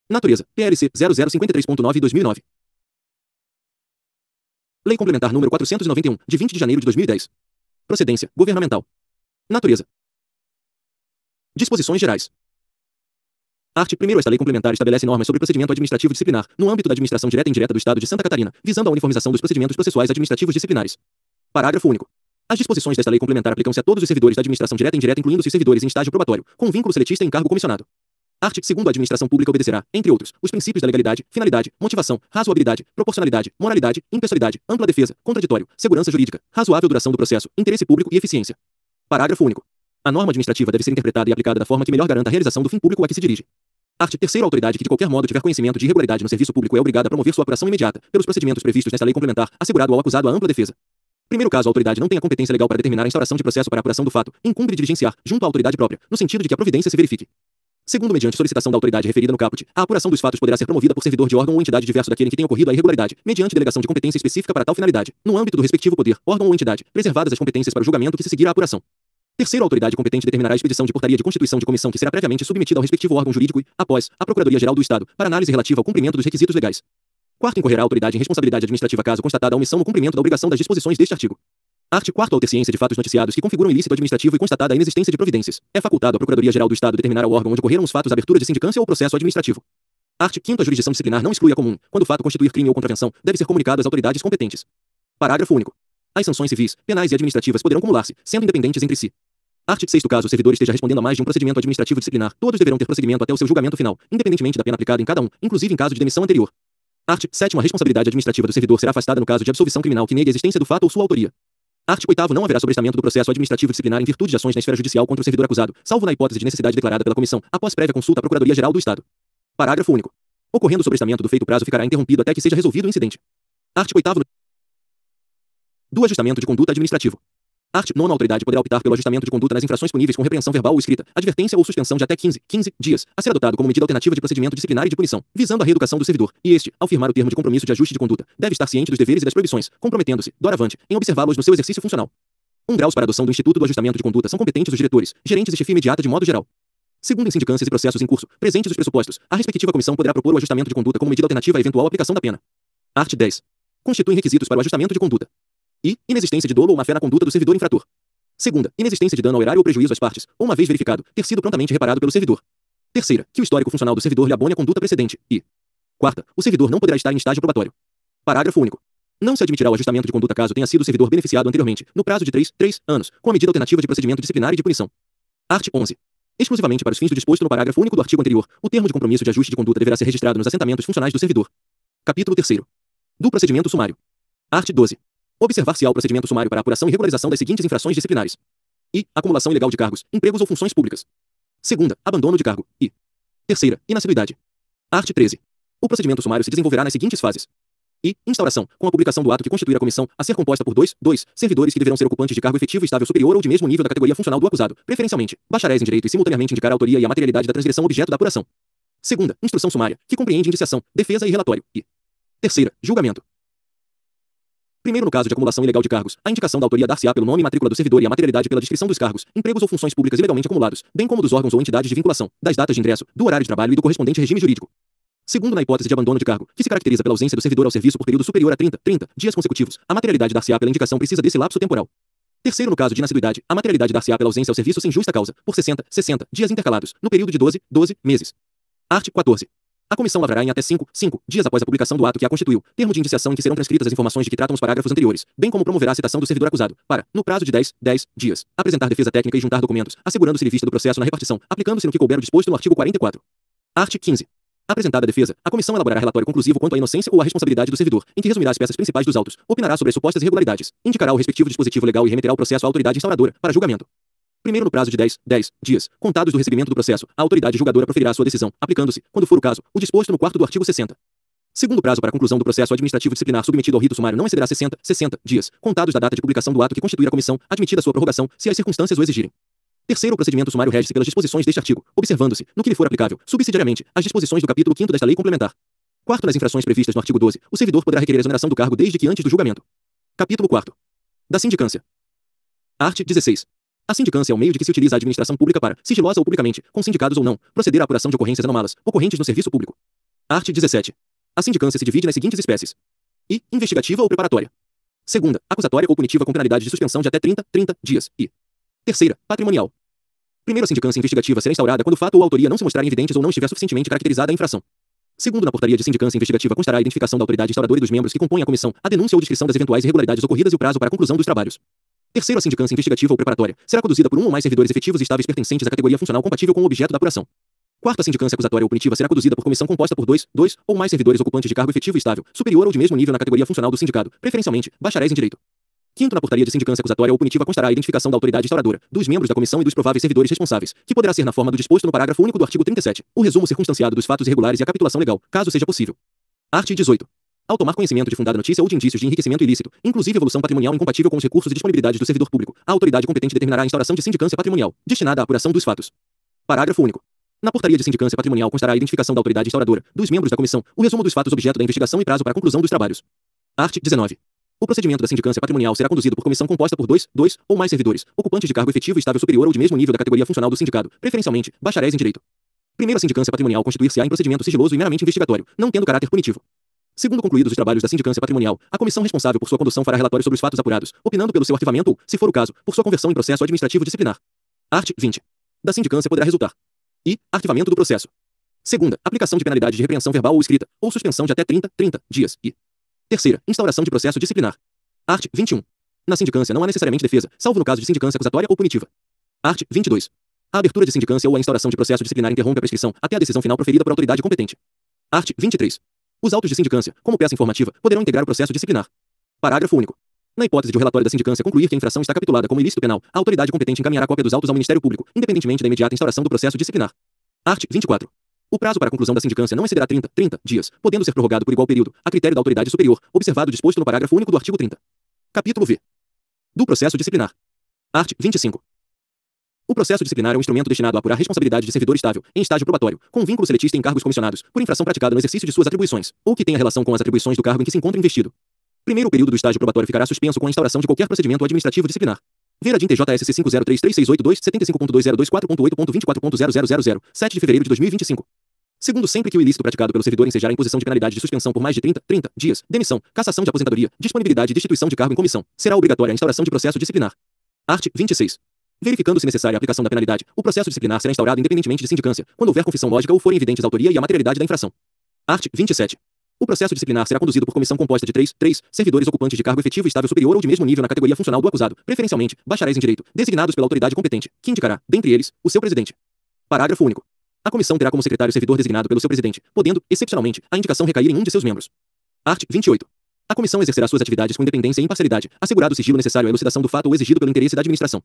Natureza. PLC 0053.9/2009. Lei Complementar número 491, de 20 de janeiro de 2010. Procedência. Governamental. Natureza. Disposições gerais. Art. 1º. Esta lei complementar estabelece normas sobre procedimento administrativo disciplinar, no âmbito da administração direta e indireta do Estado de Santa Catarina, visando a uniformização dos procedimentos processuais administrativos disciplinares. Parágrafo único. As disposições desta lei complementar aplicam-se a todos os servidores da administração direta e indireta, incluindo-se os servidores em estágio probatório, com vínculo seletista em cargo comissionado. Art. 2º. A administração pública obedecerá, entre outros, os princípios da legalidade, finalidade, motivação, razoabilidade, proporcionalidade, moralidade, impessoalidade, ampla defesa, contraditório, segurança jurídica, razoável duração do processo, interesse público e eficiência. Parágrafo único. A norma administrativa deve ser interpretada e aplicada da forma que melhor garanta a realização do fim público a que se dirige. Art. 3º. A autoridade que de qualquer modo tiver conhecimento de irregularidade no serviço público é obrigada a promover sua apuração imediata, pelos procedimentos previstos nesta lei complementar, assegurado ao acusado a ampla defesa. Primeiro caso, a autoridade não tem a competência legal para determinar a instauração de processo para a apuração do fato, incumbe diligenciar, junto à autoridade própria, no sentido de que a providência se verifique. Segundo, mediante solicitação da autoridade referida no caput, a apuração dos fatos poderá ser promovida por servidor de órgão ou entidade diverso daquele em que tenha ocorrido a irregularidade, mediante delegação de competência específica para tal finalidade, no âmbito do respectivo poder, órgão ou entidade, preservadas as competências para o julgamento que se seguir à apuração. Terceiro, a autoridade competente determinará a expedição de portaria de constituição de comissão que será previamente submetida ao respectivo órgão jurídico e, após, à Procuradoria-Geral do Estado, para análise relativa ao cumprimento dos requisitos legais. Quarto, incorrerá a autoridade em responsabilidade administrativa caso constatada a omissão no cumprimento da obrigação das disposições deste artigo. Art. 4º. Ao ter ciência de fatos noticiados que configuram ilícito administrativo e constatada a inexistência de providências, é facultado à Procuradoria-Geral do Estado determinar ao órgão onde ocorreram os fatos a abertura de sindicância ou processo administrativo. Art. 5º. A jurisdição disciplinar não exclui a comum. Quando o fato constituir crime ou contravenção, deve ser comunicado às autoridades competentes. Parágrafo único. As sanções civis, penais e administrativas poderão cumular-se, sendo independentes entre si. Art. 6º. Caso o servidor esteja respondendo a mais de um procedimento administrativo disciplinar, todos deverão ter prosseguimento até o seu julgamento final, independentemente da pena aplicada em cada um, inclusive em caso de demissão anterior. Art. 7º. A responsabilidade administrativa do servidor será afastada no caso de absolvição criminal que negue a existência do fato ou sua autoria. Art. 8º. Não haverá sobrestamento do processo administrativo disciplinar em virtude de ações na esfera judicial contra o servidor acusado, salvo na hipótese de necessidade declarada pela comissão, após prévia consulta à Procuradoria-Geral do Estado. Parágrafo único. Ocorrendo sobrestamento do feito, prazo ficará interrompido até que seja resolvido o incidente. Art. 8º. Do ajustamento de conduta administrativo. Art. 9º. A autoridade poderá optar pelo ajustamento de conduta nas infrações puníveis com repreensão verbal ou escrita, advertência ou suspensão de até 15 dias, a ser adotado como medida alternativa de procedimento disciplinar e de punição, visando a reeducação do servidor, e este, ao firmar o termo de compromisso de ajuste de conduta, deve estar ciente dos deveres e das proibições, comprometendo-se, doravante, em observá-los no seu exercício funcional. 1 graus para a adoção do Instituto do Ajustamento de Conduta são competentes os diretores, gerentes e chefia imediata de modo geral. Segundo, em sindicâncias e processos em curso, presentes os pressupostos, a respectiva comissão poderá propor o ajustamento de conduta como medida alternativa à eventual aplicação da pena. Art. 10. Constituem requisitos para o ajustamento de conduta. I. Inexistência de dolo ou má-fé na conduta do servidor infrator. Segunda, inexistência de dano ao erário ou prejuízo às partes, ou uma vez verificado, ter sido prontamente reparado pelo servidor. Terceira, que o histórico funcional do servidor lhe abone a conduta precedente. E quarta, o servidor não poderá estar em estágio probatório. Parágrafo único. Não se admitirá o ajustamento de conduta caso tenha sido o servidor beneficiado anteriormente, no prazo de 3 anos, com a medida alternativa de procedimento disciplinar e de punição. Art. 11. Exclusivamente para os fins do disposto no parágrafo único do artigo anterior, o termo de compromisso de ajuste de conduta deverá ser registrado nos assentamentos funcionais do servidor. Capítulo 3º. Do procedimento sumário. Art. 12. Observar-se-á o procedimento sumário para a apuração e regularização das seguintes infrações disciplinares. I. Acumulação ilegal de cargos, empregos ou funções públicas. Segunda, abandono de cargo. E terceira, inassiduidade. Art. 13. O procedimento sumário se desenvolverá nas seguintes fases. I. Instauração, com a publicação do ato que constituir a comissão, a ser composta por 2 servidores que deverão ser ocupantes de cargo efetivo estável superior ou de mesmo nível da categoria funcional do acusado, preferencialmente, bacharéis em direito e simultaneamente indicar a autoria e a materialidade da transgressão objeto da apuração. Segunda, instrução sumária, que compreende indiciação, defesa e relatório. E terceira, julgamento. Primeiro, no caso de acumulação ilegal de cargos, a indicação da autoria dar-se-á pelo nome e matrícula do servidor e a materialidade pela descrição dos cargos, empregos ou funções públicas ilegalmente acumulados, bem como dos órgãos ou entidades de vinculação, das datas de ingresso, do horário de trabalho e do correspondente regime jurídico. Segundo, na hipótese de abandono de cargo, que se caracteriza pela ausência do servidor ao serviço por período superior a 30 dias consecutivos, a materialidade dar-se-á pela indicação precisa desse lapso temporal. Terceiro, no caso de inassiduidade, a materialidade dar-se-á pela ausência ao serviço sem justa causa, por 60 dias intercalados, no período de 12 meses. Art. 14. A comissão lavrará em até 5 dias após a publicação do ato que a constituiu, termo de indiciação em que serão transcritas as informações de que tratam os parágrafos anteriores, bem como promoverá a citação do servidor acusado, para, no prazo de 10 dias, apresentar defesa técnica e juntar documentos, assegurando-se vista do processo na repartição, aplicando-se no que couber o disposto no artigo 44. Art. 15. Apresentada a defesa, a comissão elaborará relatório conclusivo quanto à inocência ou à responsabilidade do servidor, em que resumirá as peças principais dos autos, opinará sobre as supostas irregularidades, indicará o respectivo dispositivo legal e remeterá o processo à autoridade instauradora, para julgamento. Primeiro, no prazo de 10 dias, contados do recebimento do processo, a autoridade julgadora proferirá sua decisão, aplicando-se, quando for o caso, o disposto no 4º do artigo 60. Segundo prazo para a conclusão do processo administrativo disciplinar submetido ao rito sumário não excederá 60 dias, contados da data de publicação do ato que constituir a comissão, admitida sua prorrogação, se as circunstâncias o exigirem. Terceiro, o procedimento sumário rege-se pelas disposições deste artigo, observando-se, no que lhe for aplicável, subsidiariamente, as disposições do capítulo 5º desta lei complementar. Quarto, nas infrações previstas no artigo 12, o servidor poderá requerer exoneração do cargo desde que antes do julgamento. Capítulo 4. Da sindicância. Art. 16. A sindicância é o meio de que se utiliza a administração pública para, sigilosa ou publicamente, com sindicados ou não, proceder à apuração de ocorrências anômalas, ocorrentes no serviço público. Art. 17. A sindicância se divide nas seguintes espécies. I. Investigativa ou preparatória. Segunda, acusatória ou punitiva com penalidade de suspensão de até 30 dias. E terceira, patrimonial. Primeiro, a sindicância investigativa será instaurada quando o fato ou a autoria não se mostrarem evidentes ou não estiver suficientemente caracterizada a infração. Segundo, na portaria de sindicância investigativa constará a identificação da autoridade instauradora e dos membros que compõem a comissão, a denúncia ou descrição das eventuais irregularidades ocorridas e o prazo para a conclusão dos trabalhos. Terceiro, a sindicância investigativa ou preparatória será conduzida por um ou mais servidores efetivos e estáveis pertencentes à categoria funcional compatível com o objeto da apuração. Quarto, a sindicância acusatória ou punitiva será conduzida por comissão composta por dois ou mais servidores ocupantes de cargo efetivo e estável, superior ou de mesmo nível na categoria funcional do sindicado, preferencialmente, bacharéis em direito. Quinto, na portaria de sindicância acusatória ou punitiva constará a identificação da autoridade instauradora, dos membros da comissão e dos prováveis servidores responsáveis, que poderá ser na forma do disposto no parágrafo único do artigo 37, o resumo circunstanciado dos fatos irregulares e a capitulação legal, caso seja possível. Art. 18. Ao tomar conhecimento de fundada notícia ou de indícios de enriquecimento ilícito, inclusive evolução patrimonial incompatível com os recursos e disponibilidades do servidor público, a autoridade competente determinará a instauração de sindicância patrimonial, destinada à apuração dos fatos. Parágrafo único. Na portaria de sindicância patrimonial constará a identificação da autoridade instauradora, dos membros da comissão, o resumo dos fatos objeto da investigação e prazo para a conclusão dos trabalhos. Art. 19. O procedimento da sindicância patrimonial será conduzido por comissão composta por dois ou mais servidores, ocupantes de cargo efetivo e estável superior ou de mesmo nível da categoria funcional do sindicado, preferencialmente, bacharéis em direito. Primeiro, a sindicância patrimonial constituir-se-á em procedimento sigiloso e meramente investigatório, não tendo caráter punitivo. Segundo concluídos os trabalhos da sindicância patrimonial, a comissão responsável por sua condução fará relatório sobre os fatos apurados, opinando pelo seu arquivamento ou, se for o caso, por sua conversão em processo administrativo disciplinar. Art. 20. Da sindicância poderá resultar: I. Arquivamento do processo. Segunda, aplicação de penalidade de repreensão verbal ou escrita, ou suspensão de até 30 dias. E terceira, instauração de processo disciplinar. Art. 21. Na sindicância não há necessariamente defesa, salvo no caso de sindicância acusatória ou punitiva. Art. 22. A abertura de sindicância ou a instauração de processo disciplinar interrompe a prescrição, até a decisão final proferida por autoridade competente. Art. 23. Os autos de sindicância, como peça informativa, poderão integrar o processo disciplinar. Parágrafo único. Na hipótese de o relatório da sindicância concluir que a infração está capitulada como ilícito penal, a autoridade competente encaminhará cópia dos autos ao Ministério Público, independentemente da imediata instauração do processo disciplinar. Art. 24. O prazo para a conclusão da sindicância não excederá 30 dias, podendo ser prorrogado por igual período, a critério da autoridade superior, observado o disposto no parágrafo único do artigo 30. Capítulo V. Do processo disciplinar. Art. 25. O processo disciplinar é um instrumento destinado a apurar responsabilidade de servidor estável, em estágio probatório, com vínculo seletista em cargos comissionados, por infração praticada no exercício de suas atribuições, ou que tenha relação com as atribuições do cargo em que se encontra investido. Primeiro, o período do estágio probatório ficará suspenso com a instauração de qualquer procedimento administrativo disciplinar. Ver a DIN TJSC 50338682 75.2024.8.24.0000, 7 de fevereiro de 2025. Segundo, sempre que o ilícito praticado pelo servidor ensejar a imposição de penalidade de suspensão por mais de 30 dias, demissão, cassação de aposentadoria, disponibilidade e destituição de cargo em comissão, será obrigatória a instauração de processo disciplinar. Art. 26. Verificando-se necessária a aplicação da penalidade, o processo disciplinar será instaurado independentemente de sindicância, quando houver confissão lógica ou forem evidentes a autoria e a materialidade da infração. Art. 27. O processo disciplinar será conduzido por comissão composta de três servidores ocupantes de cargo efetivo estável superior ou de mesmo nível na categoria funcional do acusado, preferencialmente, bacharéis em direito, designados pela autoridade competente, que indicará, dentre eles, o seu presidente. Parágrafo único. A comissão terá como secretário servidor designado pelo seu presidente, podendo, excepcionalmente, a indicação recair em um de seus membros. Art. 28. A comissão exercerá suas atividades com independência e imparcialidade, assegurado o sigilo necessário à elucidação do fato ou exigido pelo interesse da administração.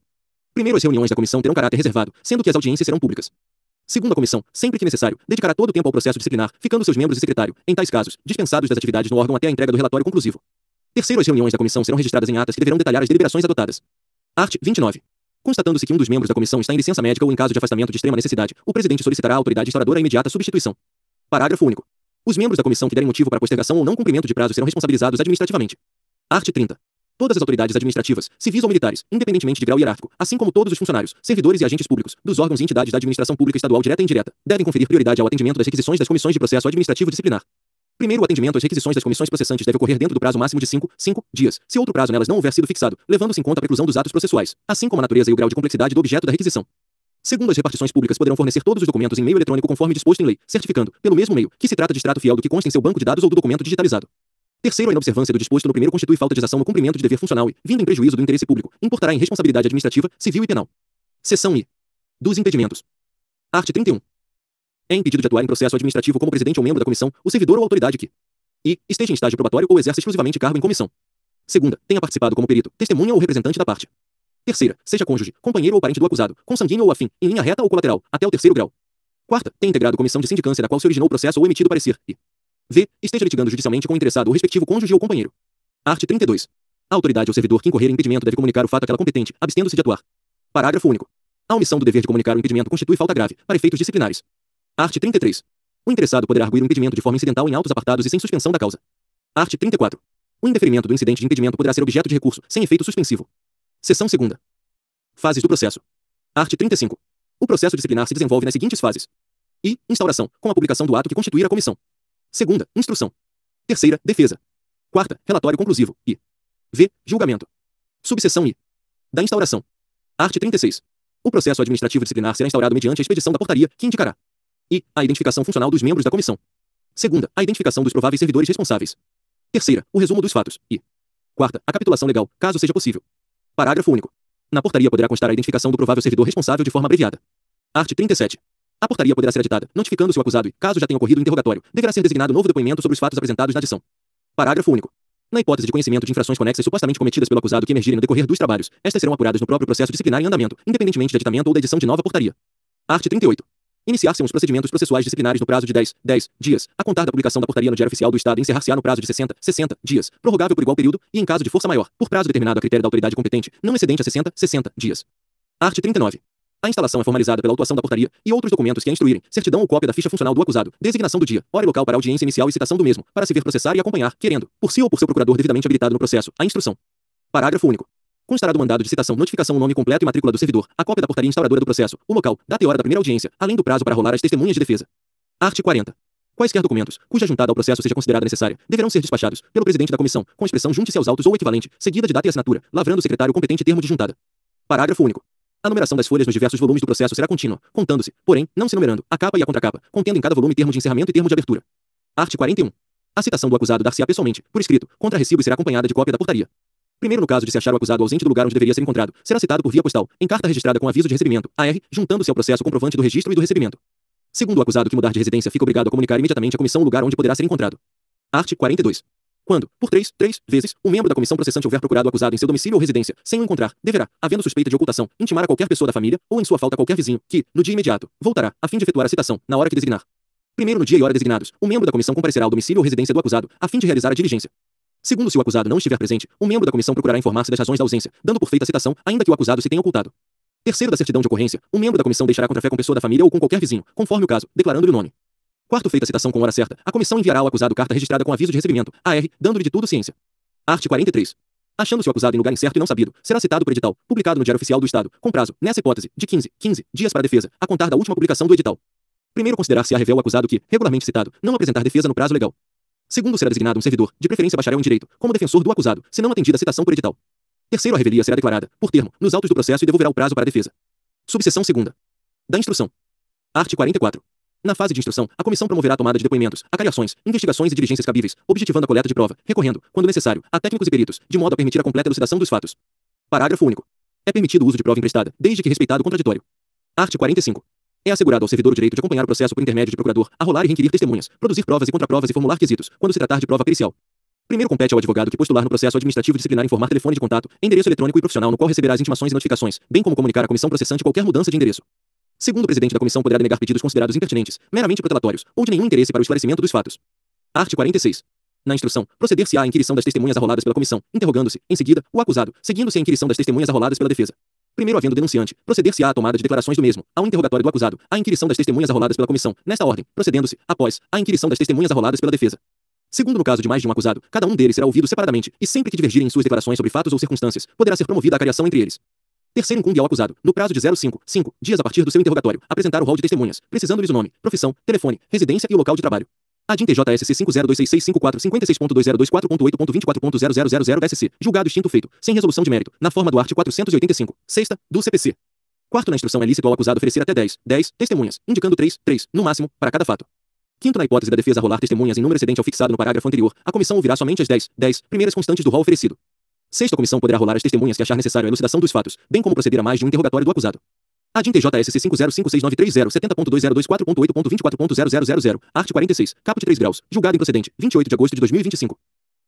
Primeiro, as reuniões da comissão terão caráter reservado, sendo que as audiências serão públicas. Segundo, a comissão, sempre que necessário, dedicará todo o tempo ao processo disciplinar, ficando seus membros e secretário, em tais casos, dispensados das atividades no órgão até a entrega do relatório conclusivo. Terceiro, as reuniões da comissão serão registradas em atas que deverão detalhar as deliberações adotadas. Art. 29. Constatando-se que um dos membros da comissão está em licença médica ou em caso de afastamento de extrema necessidade, o presidente solicitará à autoridade instauradora a imediata substituição. Parágrafo único. Os membros da comissão que derem motivo para postergação ou não cumprimento de prazo serão responsabilizados administrativamente. Art. 30. Todas as autoridades administrativas, civis ou militares, independentemente de grau hierárquico, assim como todos os funcionários, servidores e agentes públicos, dos órgãos e entidades da administração pública estadual direta e indireta, devem conferir prioridade ao atendimento das requisições das comissões de processo administrativo disciplinar. Primeiro, o atendimento às requisições das comissões processantes deve ocorrer dentro do prazo máximo de 5 dias, se outro prazo nelas não houver sido fixado, levando-se em conta a preclusão dos atos processuais, assim como a natureza e o grau de complexidade do objeto da requisição. Segundo, as repartições públicas poderão fornecer todos os documentos em meio eletrônico conforme disposto em lei, certificando, pelo mesmo meio, que se trata de extrato fiel do que consta em seu banco de dados ou do documento digitalizado. Terceiro, a inobservância do disposto no primeiro constitui falta de exação no cumprimento de dever funcional e, vindo em prejuízo do interesse público, importará em responsabilidade administrativa, civil e penal. Seção I. Dos impedimentos. Art. 31. É impedido de atuar em processo administrativo como presidente ou membro da comissão, o servidor ou autoridade que I. Esteja em estágio probatório ou exerça exclusivamente cargo em comissão. Segunda, tenha participado como perito, testemunha ou representante da parte. Terceira, seja cônjuge, companheiro ou parente do acusado, consanguíneo ou afim, em linha reta ou colateral, até o terceiro grau. Quarta, tenha integrado comissão de sindicância da qual se originou o processo ou emitido parecer e V. Esteja litigando judicialmente com o interessado ou respectivo cônjuge ou companheiro. Art. 32. A autoridade ou servidor que incorrer em impedimento deve comunicar o fato àquela competente, abstendo-se de atuar. Parágrafo único. A omissão do dever de comunicar o impedimento constitui falta grave, para efeitos disciplinares. Art. 33. O interessado poderá arguir o impedimento de forma incidental em autos apartados e sem suspensão da causa. Art. 34. O indeferimento do incidente de impedimento poderá ser objeto de recurso, sem efeito suspensivo. Seção 2ª. Fases do processo. Art. 35. O processo disciplinar se desenvolve nas seguintes fases. I. Instauração, com a publicação do ato que constituir a comissão. Segunda, instrução. Terceira, defesa. Quarta, relatório conclusivo. I. V. Julgamento. Subseção I. Da instauração. Art. 36. O processo administrativo disciplinar será instaurado mediante a expedição da portaria, que indicará: I. A identificação funcional dos membros da comissão. Segunda, a identificação dos prováveis servidores responsáveis. Terceira, o resumo dos fatos. I. Quarta, a capitulação legal, caso seja possível. Parágrafo único. Na portaria poderá constar a identificação do provável servidor responsável de forma abreviada. Art. 37. A portaria poderá ser editada, notificando-se o acusado e, caso já tenha ocorrido o interrogatório, deverá ser designado novo depoimento sobre os fatos apresentados na adição. Parágrafo único. Na hipótese de conhecimento de infrações conexas supostamente cometidas pelo acusado que emergirem no decorrer dos trabalhos, estas serão apuradas no próprio processo disciplinar em andamento, independentemente de aditamento ou da edição de nova portaria. Art. 38. Iniciar-se-ão os procedimentos processuais disciplinares no prazo de 10 dias, a contar da publicação da portaria no Diário Oficial do Estado, e encerrar-se-á no prazo de 60 dias, prorrogável por igual período, e em caso de força maior, por prazo determinado a critério da autoridade competente, não excedente a 60 dias. Art. 39. A instalação é formalizada pela autuação da portaria e outros documentos que a instruírem, certidão ou cópia da ficha funcional do acusado, designação do dia, hora e local para audiência inicial e citação do mesmo, para se ver processar e acompanhar, querendo, por si ou por seu procurador devidamente habilitado no processo, a instrução. Parágrafo único. Constará do mandado de citação notificação, o nome completo e matrícula do servidor, a cópia da portaria instauradora do processo, o local, data e hora da primeira audiência, além do prazo para rolar as testemunhas de defesa. Art. 40. Quaisquer documentos, cuja juntada ao processo seja considerada necessária, deverão ser despachados pelo presidente da comissão, com expressão junte-se aos autos ou equivalente, seguida de data e assinatura, lavrando o secretário competente termo de juntada. Parágrafo único. A numeração das folhas nos diversos volumes do processo será contínua, contando-se, porém, não se numerando, a capa e a contracapa, contendo em cada volume termo de encerramento e termo de abertura. Art. 41. A citação do acusado dar-se-á pessoalmente, por escrito, contra recibo, e será acompanhada de cópia da portaria. Primeiro, no caso de se achar o acusado ausente do lugar onde deveria ser encontrado, será citado por via postal, em carta registrada com aviso de recebimento, AR, juntando-se ao processo comprovante do registro e do recebimento. Segundo, o acusado que mudar de residência fica obrigado a comunicar imediatamente à comissão o lugar onde poderá ser encontrado. Art. 42. Quando, por três vezes, o membro da comissão processante houver procurado o acusado em seu domicílio ou residência, sem o encontrar, deverá, havendo suspeita de ocultação, intimar a qualquer pessoa da família, ou em sua falta qualquer vizinho, que, no dia imediato, voltará, a fim de efetuar a citação, na hora que designar. Primeiro, no dia e hora designados, o membro da comissão comparecerá ao domicílio ou residência do acusado, a fim de realizar a diligência. Segundo, se o acusado não estiver presente, o membro da comissão procurará informar-se das razões da ausência, dando por feita a citação, ainda que o acusado se tenha ocultado. Terceiro, da certidão de ocorrência, o membro da comissão deixará contrafé com pessoa da família ou com qualquer vizinho, conforme o caso, declarando-lhe o nome. Quarto, feita a citação com hora certa, a comissão enviará ao acusado carta registrada com aviso de recebimento, AR, dando-lhe de tudo ciência. Art. 43. Achando-se o acusado em lugar incerto e não sabido, será citado por edital, publicado no Diário Oficial do Estado, com prazo, nessa hipótese, de 15 dias para a defesa, a contar da última publicação do edital. Primeiro, considerar-se-á revel o acusado que, regularmente citado, não apresentar defesa no prazo legal. Segundo, será designado um servidor, de preferência bacharel em direito, como defensor do acusado, se não atendida a citação por edital. Terceiro, a revelia será declarada, por termo, nos autos do processo e devolverá o prazo para a defesa. Subseção 2ª. Da instrução. Art. 44. Na fase de instrução, a comissão promoverá a tomada de depoimentos, acariações, investigações e diligências cabíveis, objetivando a coleta de prova, recorrendo, quando necessário, a técnicos e peritos, de modo a permitir a completa elucidação dos fatos. Parágrafo único. É permitido o uso de prova emprestada, desde que respeitado o contraditório. Art. 45. É assegurado ao servidor o direito de acompanhar o processo por intermédio de procurador, arrolar e requerir testemunhas, produzir provas e contraprovas e formular quesitos, quando se tratar de prova pericial. Primeiro, compete ao advogado que postular no processo administrativo disciplinar informar telefone de contato, endereço eletrônico e profissional no qual receberá as intimações e notificações, bem como comunicar à comissão processante qualquer mudança de endereço. Segundo, o presidente da comissão poderá denegar pedidos considerados impertinentes, meramente protelatórios, ou de nenhum interesse para o esclarecimento dos fatos. Art. 46. Na instrução, proceder-se-á à inquirição das testemunhas arroladas pela comissão, interrogando-se, em seguida, o acusado, seguindo-se a inquirição das testemunhas arroladas pela defesa. Primeiro, havendo denunciante, proceder-se-á à tomada de declarações do mesmo, ao interrogatório do acusado, à inquirição das testemunhas arroladas pela comissão, nesta ordem, procedendo-se, após, à inquirição das testemunhas arroladas pela defesa. Segundo, no caso de mais de um acusado, cada um deles será ouvido separadamente, e sempre que divergirem em suas declarações sobre fatos ou circunstâncias, poderá ser promovida a cariação entre eles. Terceiro, incumbe ao acusado, no prazo de 5 dias a partir do seu interrogatório, apresentar o rol de testemunhas, precisando-lhes o nome, profissão, telefone, residência e o local de trabalho. ADIM TJSC 502664 56.2024.24.0000 SC, julgado extinto feito, sem resolução de mérito, na forma do art. 485, sexta, do CPC. Quarto, na instrução é lícito ao acusado oferecer até 10 testemunhas, indicando 3, no máximo, para cada fato. Quinto, na hipótese da defesa rolar testemunhas em número excedente ao fixado no parágrafo anterior, a comissão ouvirá somente as 10 primeiras constantes do rol oferecido. Sexto, a comissão poderá rolar as testemunhas que achar necessário a elucidação dos fatos, bem como proceder a mais de um interrogatório do acusado. ADIM TJSC 50569307.2024.0000, art. 46, caput 3 graus, julgado improcedente, 28 de agosto de 2025.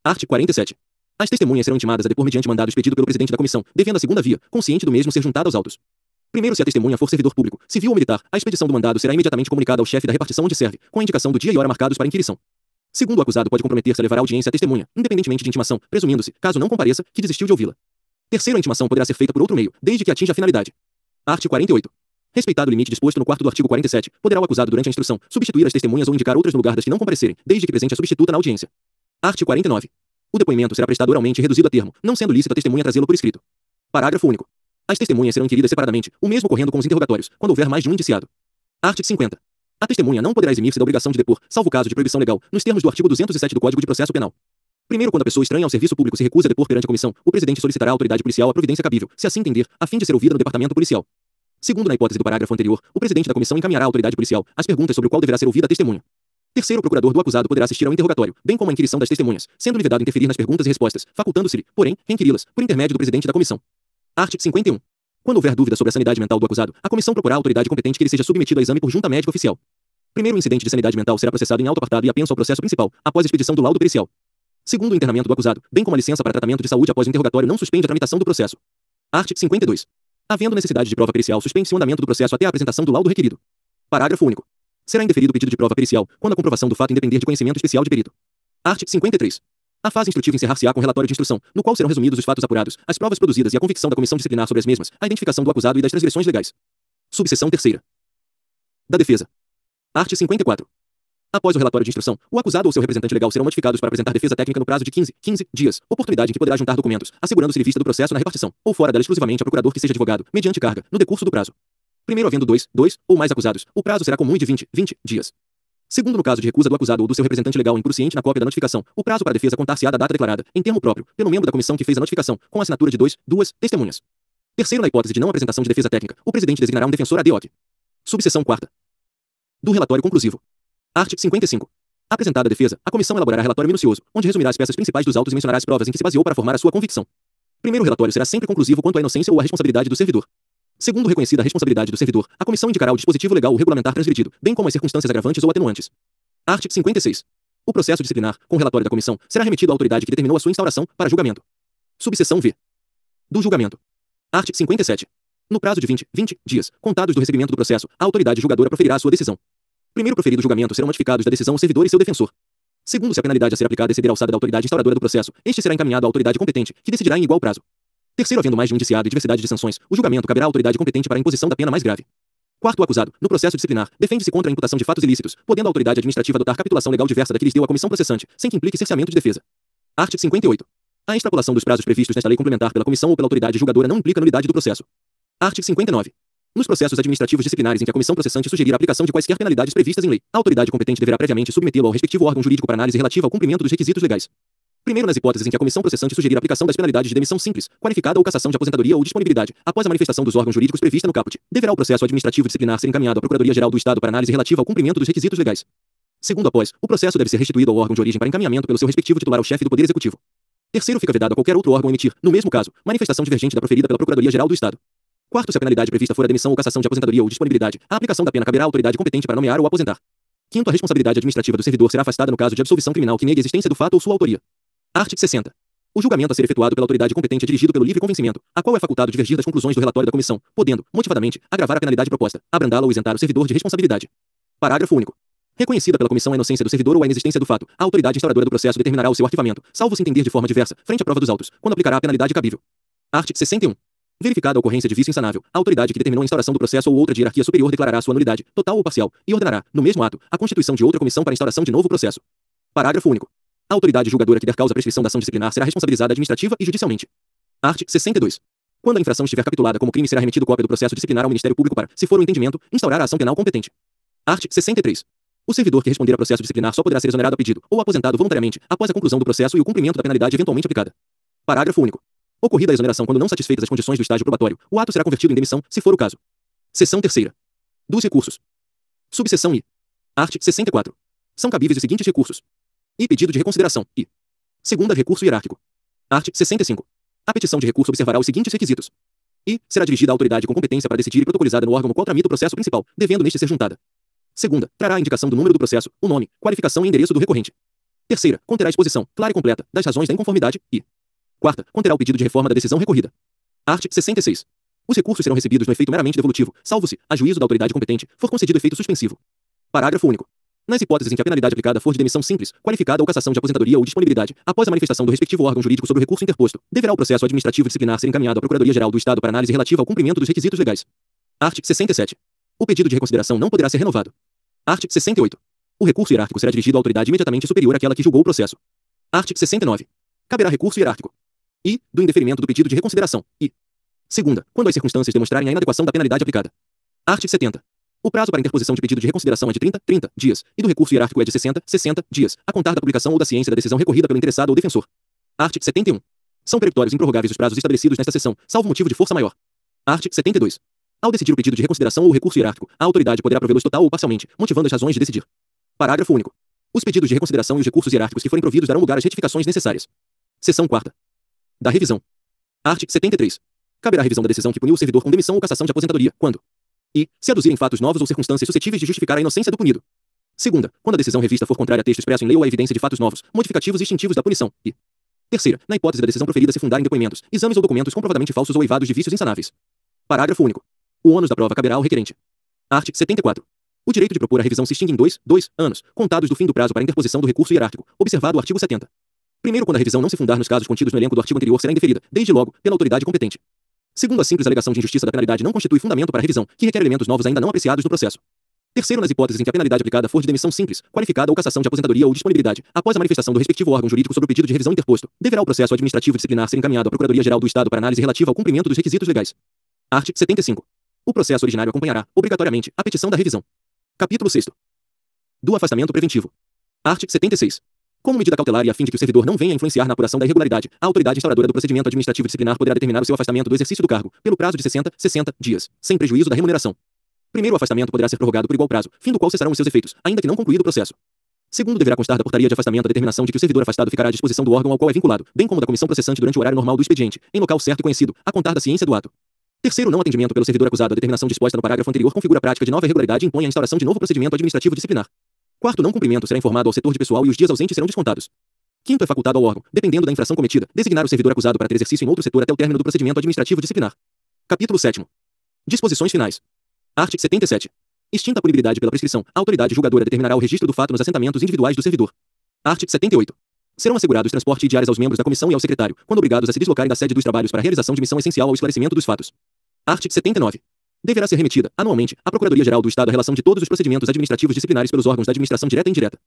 Art. 47. As testemunhas serão intimadas a depor mediante mandado expedido pelo presidente da comissão, devendo a segunda via, consciente do mesmo, ser juntada aos autos. Primeiro, se a testemunha for servidor público, civil ou militar, a expedição do mandado será imediatamente comunicada ao chefe da repartição onde serve, com a indicação do dia e hora marcados para inquirição. Segundo, o acusado pode comprometer-se a levar à audiência a testemunha, independentemente de intimação, presumindo-se, caso não compareça, que desistiu de ouvi-la. Terceiro, a intimação poderá ser feita por outro meio, desde que atinja a finalidade. Art. 48. Respeitado o limite disposto no 4º do artigo 47, poderá o acusado durante a instrução substituir as testemunhas ou indicar outras no lugar das que não comparecerem, desde que presente a substituta na audiência. Art. 49. O depoimento será prestado oralmente e reduzido a termo, não sendo lícito a testemunha trazê-lo por escrito. Parágrafo único. As testemunhas serão inquiridas separadamente, o mesmo ocorrendo com os interrogatórios, quando houver mais de um indiciado. Art. 50. A testemunha não poderá eximir-se da obrigação de depor, salvo caso de proibição legal, nos termos do artigo 207 do Código de Processo Penal. Primeiro, quando a pessoa estranha ao serviço público se recusa a depor perante a comissão, o presidente solicitará à autoridade policial a providência cabível, se assim entender, a fim de ser ouvida no departamento policial. Segundo, na hipótese do parágrafo anterior, o presidente da comissão encaminhará à autoridade policial as perguntas sobre o qual deverá ser ouvida a testemunha. Terceiro, o procurador do acusado poderá assistir ao interrogatório, bem como à inquirição das testemunhas, sendo-lhe vedado interferir nas perguntas e respostas, facultando-se-lhe, porém, reinquiri-las, por intermédio do presidente da comissão. Art. 51. Quando houver dúvida sobre a sanidade mental do acusado, a comissão procurar a autoridade competente que ele seja submetido a exame por junta médica oficial. Primeiro, o incidente de sanidade mental será processado em auto apartado e apenso ao processo principal, após a expedição do laudo pericial. Segundo, o internamento do acusado, bem como a licença para tratamento de saúde após o interrogatório não suspende a tramitação do processo. Art. 52. Havendo necessidade de prova pericial, suspende-se o andamento do processo até a apresentação do laudo requerido. Parágrafo único. Será indeferido o pedido de prova pericial, quando a comprovação do fato independer de conhecimento especial de perito. Art. 53. A fase instrutiva encerrar-se-á com relatório de instrução, no qual serão resumidos os fatos apurados, as provas produzidas e a convicção da comissão disciplinar sobre as mesmas, a identificação do acusado e das transgressões legais. Subseção 3ª. Da defesa. Art. 54. Após o relatório de instrução, o acusado ou seu representante legal serão notificados para apresentar defesa técnica no prazo de 15 dias, oportunidade em que poderá juntar documentos, assegurando-se-lhe vista do processo na repartição, ou fora dela exclusivamente a procurador que seja advogado, mediante carga, no decurso do prazo. Primeiro, havendo dois ou mais acusados, o prazo será comum e de 20 dias. Segundo, no caso de recusa do acusado ou do seu representante legal inconsciente na cópia da notificação, o prazo para a defesa contar-se-á da data declarada, em termo próprio, pelo membro da comissão que fez a notificação, com a assinatura de duas testemunhas. Terceiro, na hipótese de não apresentação de defesa técnica, o presidente designará um defensor ad hoc. Subseção 4ª. Do relatório conclusivo. Art. 55. Apresentada a defesa, a comissão elaborará relatório minucioso, onde resumirá as peças principais dos autos e mencionará as provas em que se baseou para formar a sua convicção. Primeiro, o relatório será sempre conclusivo quanto à inocência ou à responsabilidade do servidor. Segundo, reconhecida a responsabilidade do servidor, a comissão indicará o dispositivo legal ou regulamentar transgredido, bem como as circunstâncias agravantes ou atenuantes. Art. 56. O processo disciplinar, com o relatório da comissão, será remetido à autoridade que determinou a sua instauração, para julgamento. Subseção V. Do julgamento. Art. 57. No prazo de 20 dias, contados do recebimento do processo, a autoridade julgadora proferirá a sua decisão. Primeiro proferido o julgamento, serão notificados da decisão o servidor e seu defensor. Segundo, se a penalidade a ser aplicada exceder a alçada da autoridade instauradora do processo, este será encaminhado à autoridade competente, que decidirá em igual prazo. Terceiro, havendo mais de um indiciado e diversidade de sanções, o julgamento caberá à autoridade competente para a imposição da pena mais grave. Quarto, o acusado, no processo disciplinar, defende-se contra a imputação de fatos ilícitos, podendo a autoridade administrativa adotar capitulação legal diversa da que lhes deu a comissão processante, sem que implique cerceamento de defesa. Art. 58. A extrapolação dos prazos previstos nesta lei complementar pela comissão ou pela autoridade julgadora não implica nulidade do processo. Art. 59. Nos processos administrativos disciplinares em que a comissão processante sugerir a aplicação de quaisquer penalidades previstas em lei, a autoridade competente deverá previamente submetê-lo ao respectivo órgão jurídico para análise relativa ao cumprimento dos requisitos legais. Primeiro, nas hipóteses em que a comissão processante sugerir a aplicação das penalidades de demissão simples, qualificada ou cassação de aposentadoria ou disponibilidade, após a manifestação dos órgãos jurídicos prevista no caput, deverá o processo administrativo disciplinar ser encaminhado à Procuradoria-Geral do Estado para análise relativa ao cumprimento dos requisitos legais. Segundo, após, o processo deve ser restituído ao órgão de origem para encaminhamento pelo seu respectivo titular ao chefe do Poder Executivo. Terceiro, fica vedado a qualquer outro órgão emitir, no mesmo caso, manifestação divergente da proferida pela Procuradoria-Geral do Estado. Quarto, se a penalidade prevista for a demissão ou cassação de aposentadoria ou disponibilidade, a aplicação da pena caberá à autoridade competente para nomear ou aposentar. Quinto, a responsabilidade administrativa do servidor será afastada no caso de absolvição criminal que negue a existência do fato ou sua autoria. Art. 60. O julgamento a ser efetuado pela autoridade competente é dirigido pelo livre convencimento, a qual é facultado divergir das conclusões do relatório da comissão, podendo, motivadamente, agravar a penalidade proposta, abrandá-la ou isentar o servidor de responsabilidade. Parágrafo único. Reconhecida pela comissão a inocência do servidor ou a inexistência do fato, a autoridade instauradora do processo determinará o seu arquivamento, salvo se entender de forma diversa, frente à prova dos autos, quando aplicará a penalidade cabível. Art. 61. Verificada a ocorrência de vício insanável, a autoridade que determinou a instauração do processo ou outra de hierarquia superior declarará sua nulidade, total ou parcial, e ordenará, no mesmo ato, a constituição de outra comissão para a instauração de novo processo. Parágrafo único. A autoridade julgadora que der causa à prescrição da ação disciplinar será responsabilizada administrativa e judicialmente. Art. 62. Quando a infração estiver capitulada como crime, será remetido cópia do processo disciplinar ao Ministério Público para, se for o entendimento, instaurar a ação penal competente. Art. 63. O servidor que responder a processo disciplinar só poderá ser exonerado a pedido ou aposentado voluntariamente, após a conclusão do processo e o cumprimento da penalidade eventualmente aplicada. Parágrafo único. Ocorrida a exoneração quando não satisfeitas as condições do estágio probatório, o ato será convertido em demissão, se for o caso. Seção 3ª. Dos recursos. Subseção I. Art. 64. São cabíveis os seguintes recursos. I. Pedido de reconsideração. I. Segunda, recurso hierárquico. Art. 65. A petição de recurso observará os seguintes requisitos. I. Será dirigida à autoridade com competência para decidir e protocolizada no órgão no qual tramita o processo principal, devendo neste ser juntada. Segunda, trará a indicação do número do processo, o nome, qualificação e endereço do recorrente. Terceira, conterá a exposição, clara e completa, das razões da inconformidade e... Quarta, conterá o pedido de reforma da decisão recorrida. Art. 66. Os recursos serão recebidos no efeito meramente devolutivo, salvo se, a juízo da autoridade competente, for concedido efeito suspensivo. Parágrafo único. Nas hipóteses em que a penalidade aplicada for de demissão simples, qualificada ou cassação de aposentadoria ou disponibilidade, após a manifestação do respectivo órgão jurídico sobre o recurso interposto, deverá o processo administrativo disciplinar ser encaminhado à Procuradoria-Geral do Estado para análise relativa ao cumprimento dos requisitos legais. Art. 67. O pedido de reconsideração não poderá ser renovado. Art. 68. O recurso hierárquico será dirigido à autoridade imediatamente superior àquela que julgou o processo. Art. 69. Caberá recurso hierárquico. I. Do indeferimento do pedido de reconsideração. I. Segunda, quando as circunstâncias demonstrarem a inadequação da penalidade aplicada. Art. 70. O prazo para interposição de pedido de reconsideração é de 30 dias, e do recurso hierárquico é de 60 dias, a contar da publicação ou da ciência da decisão recorrida pelo interessado ou defensor. Art. 71. São peremptórios e improrrogáveis os prazos estabelecidos nesta seção, salvo motivo de força maior. Art. 72. Ao decidir o pedido de reconsideração ou recurso hierárquico, a autoridade poderá provê-los total ou parcialmente, motivando as razões de decidir. Parágrafo único. Os pedidos de reconsideração e os recursos hierárquicos que forem providos darão lugar às retificações necessárias. Seção 4ª. Da revisão. Art. 73. Caberá a revisão da decisão que puniu o servidor com demissão ou cassação de aposentadoria, quando e se aduzirem fatos novos ou circunstâncias suscetíveis de justificar a inocência do punido. Segunda, quando a decisão revista for contrária a texto expresso em lei ou a evidência de fatos novos, modificativos e extintivos da punição. E terceira, na hipótese da decisão proferida se fundar em depoimentos, exames ou documentos comprovadamente falsos ou eivados de vícios insanáveis. Parágrafo único. O ônus da prova caberá ao requerente. Art. 74. O direito de propor a revisão se extingue em 2 anos, contados do fim do prazo para interposição do recurso hierárquico, observado o artigo 70. Primeiro, quando a revisão não se fundar nos casos contidos no elenco do artigo anterior, será indeferida, desde logo, pela autoridade competente. Segundo, a simples alegação de injustiça da penalidade não constitui fundamento para a revisão, que requer elementos novos ainda não apreciados no processo. Terceiro, nas hipóteses em que a penalidade aplicada for de demissão simples, qualificada ou cassação de aposentadoria ou disponibilidade, após a manifestação do respectivo órgão jurídico sobre o pedido de revisão interposto, deverá o processo administrativo disciplinar ser encaminhado à Procuradoria-Geral do Estado para análise relativa ao cumprimento dos requisitos legais. Art. 75. O processo originário acompanhará, obrigatoriamente, a petição da revisão. Capítulo 6º. Do afastamento preventivo. Art. 76. Como medida cautelar e a fim de que o servidor não venha a influenciar na apuração da irregularidade, a autoridade instauradora do procedimento administrativo disciplinar poderá determinar o seu afastamento do exercício do cargo, pelo prazo de 60 dias, sem prejuízo da remuneração. Primeiro, o afastamento poderá ser prorrogado por igual prazo, fim do qual cessarão os seus efeitos, ainda que não concluído o processo. Segundo, deverá constar da portaria de afastamento a determinação de que o servidor afastado ficará à disposição do órgão ao qual é vinculado, bem como da comissão processante durante o horário normal do expediente, em local certo e conhecido, a contar da ciência do ato. Terceiro, não atendimento pelo servidor acusado à determinação disposta no parágrafo anterior configura a prática de nova irregularidade e impõe a instauração de novo procedimento administrativo disciplinar. Quarto, não cumprimento será informado ao setor de pessoal e os dias ausentes serão descontados. Quinto, é facultado ao órgão, dependendo da infração cometida, designar o servidor acusado para ter exercício em outro setor até o término do procedimento administrativo disciplinar. Capítulo 7º. Disposições finais. Art. 77. Extinta a punibilidade pela prescrição, a autoridade julgadora determinará o registro do fato nos assentamentos individuais do servidor. Art. 78. Serão assegurados transporte e diárias aos membros da comissão e ao secretário, quando obrigados a se deslocarem da sede dos trabalhos para a realização de missão essencial ao esclarecimento dos fatos. Art. 79. Deverá ser remetida, anualmente, à Procuradoria-Geral do Estado a relação de todos os procedimentos administrativos disciplinares pelos órgãos da administração direta e indireta.